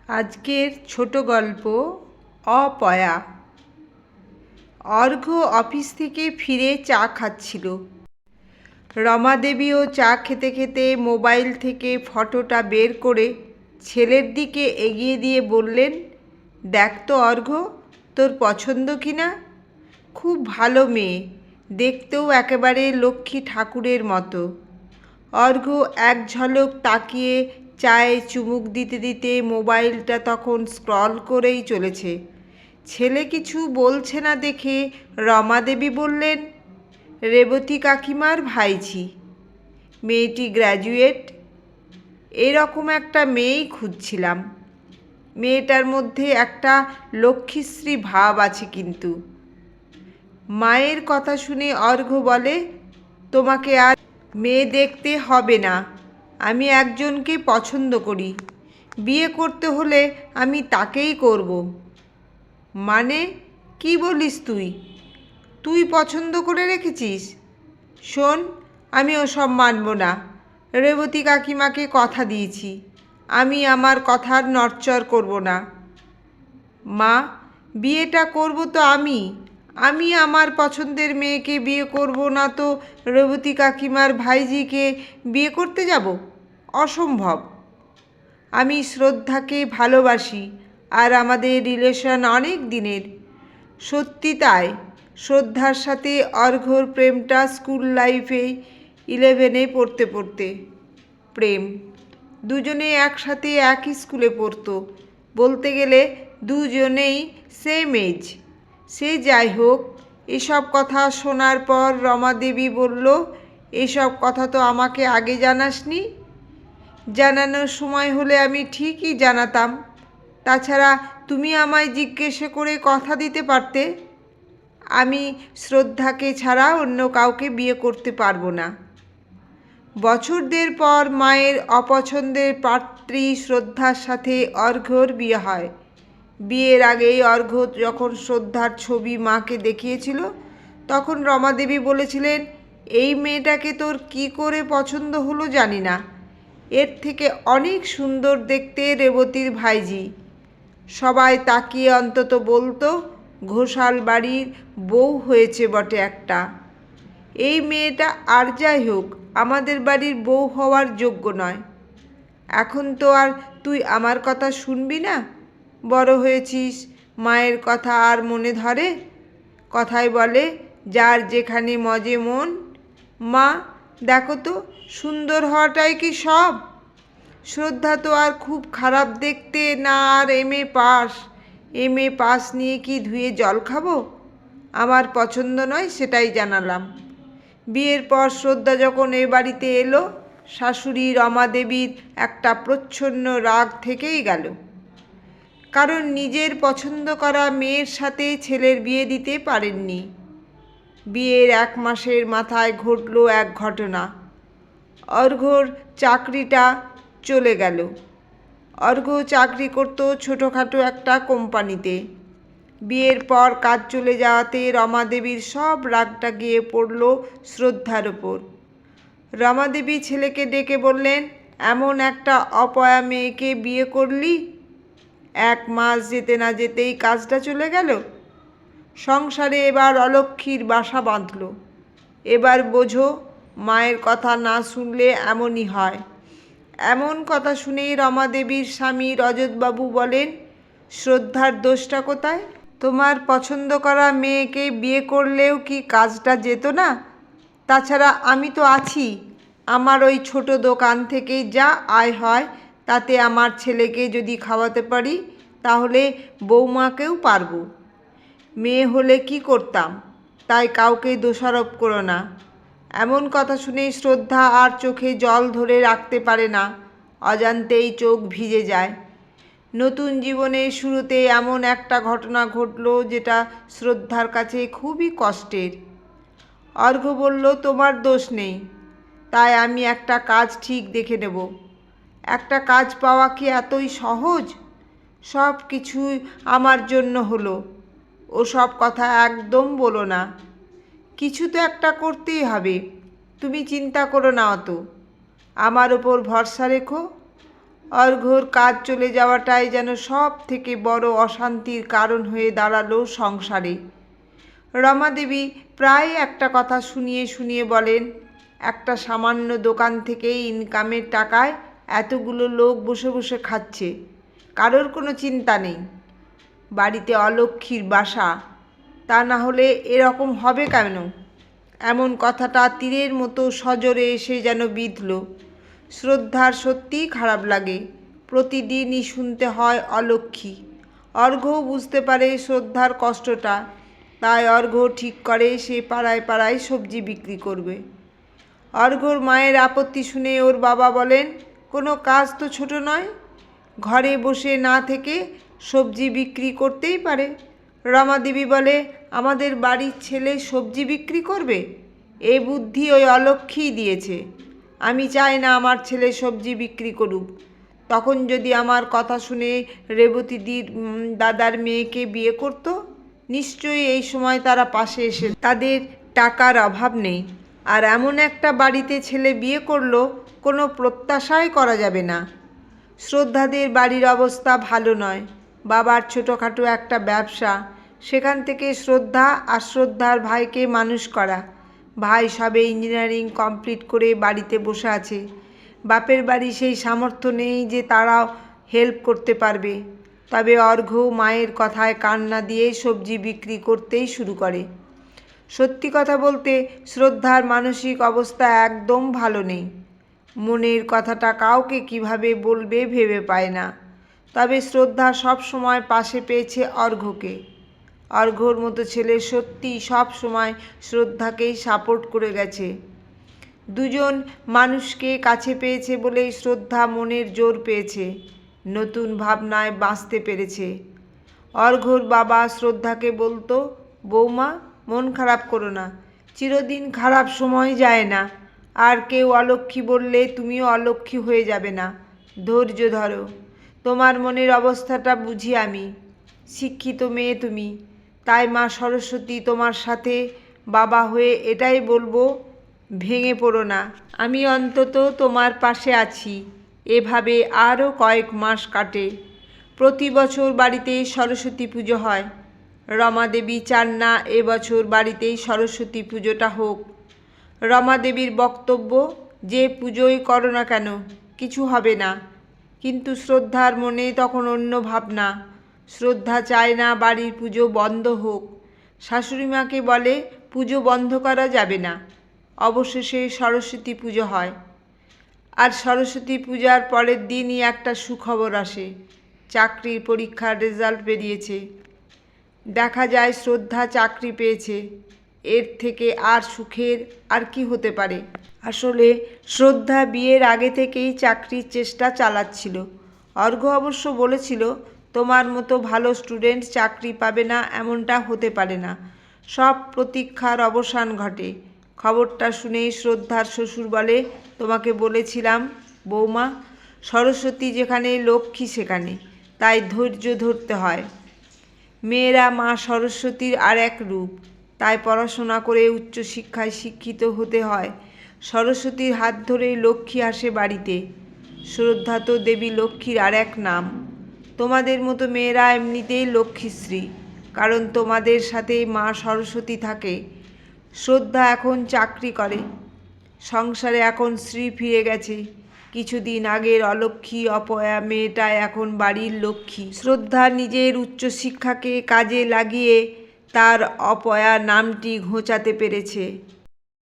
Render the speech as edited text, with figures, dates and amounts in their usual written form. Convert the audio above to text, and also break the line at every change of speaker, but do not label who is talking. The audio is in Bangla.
আজকের ছোট গল্প অপয়া। অর্ঘ্য অফিস থেকে ফিরে চা খাচ্ছিল। রমাদেবীও চা খেতে খেতে মোবাইল থেকে ফটোটা বের করে ছেলের দিকে এগিয়ে দিয়ে বললেন, দেখ তো অর্ঘ্য, তোর পছন্দ কি না? খুব ভালো মেয়ে, দেখতেও একেবারে লক্ষ্মী ঠাকুরের মতো। অর্ঘ্য এক ঝলক তাকিয়ে চায়ে চুমুক দিতে দিতে মোবাইলটা তখন স্ক্রল করেই চলেছে। ছেলে কিছু বলছে না দেখে রমাদেবী বললেন, রেবতী কাকিমার ভাইঝি, মেয়েটি গ্র্যাজুয়েট। এরকম একটা মেয়েই খুঁজছিলাম। মেয়েটার মধ্যে একটা লক্ষ্মীশ্রী ভাব আছে কিন্তু। মায়ের কথা শুনে অর্ঘ্য বলে, তোমাকে আর মেয়ে দেখতে হবে না, আমি একজনকে পছন্দ করি, বিয়ে করতে হলে আমি তাকেই করব। মানে কি বলিস তুই? তুই পছন্দ করে রেখেছিস? শোন, আমি ওসব মানব না। রেবতী কাকিমাকে কথা দিয়েছি, আমি আমার কথার নড়চড় করব না। মা, বিয়েটা করব তো আমি আমার পছন্দের মেয়েকে বিয়ে করব না তো রেবতী কাকিমার ভাইঝিকে বিয়ে করতে যাব? অসম্ভব। আমি শ্রদ্ধাকে ভালোবাসি, আর আমাদের রিলেশন অনেক দিনের। সত্যি তাই। শ্রদ্ধার সাথে অর্ঘ্যর প্রেমটা স্কুল লাইফে 11-এ পড়তে পড়তে প্রেম। দুজনে একসাথে একই স্কুলে পড়তো, বলতে গেলে দুজনেই সেম এজ। সে যাই হোক, এসব কথা শোনার পর রমাদেবী বলল, এসব কথা তো আমাকে আগে জানাসনি। জানানোর সময় হলে আমি ঠিকই জানাতাম। তাছাড়া তুমি আমায় জিজ্ঞেস করে কথা দিতে পারতে। আমি শ্রদ্ধাকে ছাড়া অন্য কাউকে বিয়ে করতে পারবো না। বছরদের পর মায়ের অপছন্দের পাত্রী শ্রদ্ধার সাথে অর্ঘ্যর বিয়ে হয়। বিয়ের আগেই অর্ঘ্য যখন শ্রদ্ধার ছবি মাকে দেখিয়েছিল, তখন রমাদেবী বলেছিলেন, এই মেয়েটাকে তোর কি করে পছন্দ হলো জানি না, এর থেকে অনেক সুন্দর দেখতে রেবতীর ভাইঝি। সবাই তাকিয়ে অন্তত বলতো, ঘোষাল বাড়ির বউ হয়েছে বটে একটা। এই মেয়েটা আর যাই হোক আমাদের বাড়ির বউ হওয়ার যোগ্য নয়। এখন তো আর তুই আমার কথা শুনবি না? বড় হয়েছিস, মায়ের কথা আর মনে ধরে? কথায় বলে, যার যেখানে মজে মন। মা, দেখো তো, সুন্দর হওয়াটাই কি সব? শ্রদ্ধা তো আর খুব খারাপ দেখতে না, আর এম এ পাস নিয়ে কি ধুয়ে জল খাবো? আমার পছন্দ নয়, সেটাই জানালাম। বিয়ের পর শ্রদ্ধা যখন এ বাড়িতে এলো, শাশুড়ি রমাদেবীর একটা প্রচ্ছন্ন রাগ থেকেই গেল। কারণ নিজের পছন্দ করা মেয়ের সাথে ছেলের বিয়ে দিতে পারেননি। বিয়ের 1 মাসের মাথায় ঘটল এক ঘটনা। অর্ঘ্যর চাকরিটা চলে গেল। অর্ঘ্য চাকরি করত ছোটোখাটো একটা কোম্পানিতে। বিয়ের পর কাজ চলে যাওয়াতে রমাদেবীর সব রাগটা গিয়ে পড়ল শ্রদ্ধার ওপর। রমাদেবী ছেলেকে ডেকে বললেন, এমন একটা অপয়া মেয়েকে বিয়ে করলি, 1 মাস যেতে না যেতেই কাজটা চলে গেল। সংসারে এবার অলক্ষ্মীর বাসা বাঁধল। এবার বোঝো, মায়ের কথা না শুনলে এমনই হয়। এমন কথা শুনেই রমাদেবীর স্বামী রজতবাবু বলেন, শ্রদ্ধার দোষটা কোথায়? তোমার পছন্দ করা মেয়েকে বিয়ে করলেও কি কাজটা যেত না? তাছাড়া আমি তো আছি। আমার ওই ছোট দোকান থেকে যা আয় হয় তাতে আমার ছেলেকে যদি খাওয়াতে পারি, তাহলে বৌমাকেও পারবো। মেয়ে হলে কি করতাম, তাই কাউকে দোষারোপ করো না। এমন কথা শুনে শ্রদ্ধা আর চোখে জল ধরে রাখতে পারে না, অজান্তেই চোখ ভিজে যায়। নতুন জীবনের শুরুতে এমন একটা ঘটনা ঘটল যেটা শ্রদ্ধার কাছে খুবই কষ্টের। অর্ঘ্য বলল, তোমার দোষ নেই, তাই আমি একটা কাজ ঠিক দেখে নেব। একটা কাজ পাওয়া কি এতই সহজ? সব কিছুই আমার জন্য হলো, ওসব কথা একদম বলো না। কিছু তো একটা করতেই হবে, তুমি চিন্তা করো না অত, আমার ওপর ভরসা রেখো। অর্ঘ্যর কাজ চলে যাওয়াটাই যেন সব থেকে বড় অশান্তির কারণ হয়ে দাঁড়ালো সংসারে। রমাদেবী প্রায় একটা কথা শুনিয়ে শুনিয়ে বলেন, একটা সামান্য দোকান থেকে ইনকামের টাকায় এতগুলো লোক বসে বসে খাচ্ছে, কারোর কোনো চিন্তা নেই। বাড়িতে অলক্ষ্মীর বাসা, তা না হলে এরকম হবে কেন? এমন কথাটা তীরের মতো সজোরে এসে যেন বিঁধল। শ্রদ্ধার সত্যিই খারাপ লাগে, প্রতিদিনই শুনতে হয় অলক্ষ্মী। অর্ঘ্যও বুঝতে পারে শ্রদ্ধার কষ্টটা, তাই অর্ঘ্য ঠিক করে সে পাড়ায় পাড়ায় সবজি বিক্রি করবে। অর্ঘ্যর মায়ের আপত্তি শুনে ওর বাবা বলেন, কোনো কাজ তো ছোট নয়, ঘরে বসে না থেকে সবজি বিক্রি করতেই পারে। রমাদেবী বলে, আমাদের বাড়ির ছেলে সবজি বিক্রি করবে? এই বুদ্ধি ওই অলক্ষ্মীই দিয়েছে। আমি চাই না আমার ছেলে সবজি বিক্রি করুক। তখন যদি আমার কথা শুনে রেবতীদির দাদার মেয়েকে বিয়ে করত, নিশ্চয়ই এই সময় তারা পাশে এসে, তাদের টাকার অভাব নেই। আর এমন একটা বাড়িতে ছেলে বিয়ে করলো, কোনো প্রত্যাশাই করা যাবে না। শ্রদ্ধাদের বাড়ির অবস্থা ভালো নয়, বাবার ছোটোখাটো একটা ব্যবসা, সেখান থেকে শ্রদ্ধা আর শ্রদ্ধার ভাইকে মানুষ করা। ভাই সবে ইঞ্জিনিয়ারিং কমপ্লিট করে বাড়িতে বসে আছে। বাপের বাড়ি সেই সামর্থ্য নেই যে তারাও হেল্প করতে পারবে। তবে অর্ঘ্য মায়ের কথায় কান না দিয়ে সবজি বিক্রি করতেই শুরু করে। সত্যি কথা বলতে শ্রদ্ধার মানসিক অবস্থা একদম ভালো নেই। মনের কথাটা কাউকে কিভাবে বলবে ভেবে পায় না। তবে শ্রদ্ধা সব সময় পাশে পেয়েছে অর্ঘ্যকে। অর্ঘ্যর মতো ছেলে সত্যি সব সময় শ্রদ্ধাকেই সাপোর্ট করে গেছে। দুজন মানুষকে কাছে পেয়েছে বলেই শ্রদ্ধা মনের জোর পেয়েছে, নতুন ভাবনায় বাঁচতে পেরেছে। অর্ঘ্যর বাবা শ্রদ্ধাকে বলতো, বৌমা মন খারাপ করো না, চিরদিন খারাপ সময় যায় না। আর কেউ অলক্ষ্মী বললে তুমিও অলক্ষ্মী হয়ে যাবে না, ধৈর্য ধরো। তোমার মনের অবস্থাটা বুঝি আমি। শিক্ষিত মেয়ে তুমি, তাই মা সরস্বতী তোমার সাথে বাবা হয়ে এটাই বলবো, ভেঙে পড়ো না। আমি অন্তত তোমার পাশে আছি। এভাবে আরও কয়েক মাস কাটে। প্রতি বছর বাড়িতেই সরস্বতী পুজো হয়। রমাদেবী চান না এবছর বাড়িতেই সরস্বতী পুজোটা হোক। রমাদেবীর বক্তব্য, যে পুজোই করো না কেন কিছু হবে না। কিন্তু শ্রদ্ধার মনে তখন অন্য ভাবনা। শ্রদ্ধা চায় না বাড়ির পুজো বন্ধ হোক। শাশুড়িমাকে বলে পুজো বন্ধ করা যাবে না। অবশেষে সরস্বতী পুজো হয়। আর সরস্বতী পূজার পরের দিনই একটা সুখবর আসে, চাকরির পরীক্ষার রেজাল্ট বেরিয়েছে। দেখা যায় শ্রদ্ধা চাকরি পেয়েছে। এর থেকে আর সুখের আর কি হতে পারে? আসলে শ্রদ্ধা বিয়ের আগে থেকেই চাকরির চেষ্টা চালাচ্ছিল। অর্ঘ্য অবশ্য বলেছিল, তোমার মতো ভালো স্টুডেন্ট চাকরি পাবে না এমনটা হতে পারে না। সব প্রতীক্ষার অবসান ঘটে। খবরটা শুনেই শ্রদ্ধার শ্বশুর বলে, তোমাকে বলেছিলাম বৌমা, সরস্বতী যেখানে লক্ষ্মী সেখানে, তাই ধৈর্য ধরতে হয়। মেয়েরা মা সরস্বতীর আর এক রূপ, তাই পড়াশোনা করে উচ্চশিক্ষায় শিক্ষিত হতে হয়। সরস্বতীর হাত ধরেই লক্ষ্মী আসে বাড়িতে। শ্রদ্ধা তো দেবী লক্ষ্মীর আর এক নাম। তোমাদের মতো মেয়েরা এমনিতেই লক্ষ্মীশ্রী, কারণ তোমাদের সাথেই মা সরস্বতী থাকে। শ্রদ্ধা এখন চাকরি করে, সংসারে এখন শ্রী ফিরে গেছে। কিছুদিন আগের অলক্ষ্মী অপয়া মেয়েটা এখন বাড়ির লক্ষ্মী। শ্রদ্ধা নিজের উচ্চশিক্ষাকে কাজে লাগিয়ে তার অপয়া নামটি ঘোচাতে পেরেছে।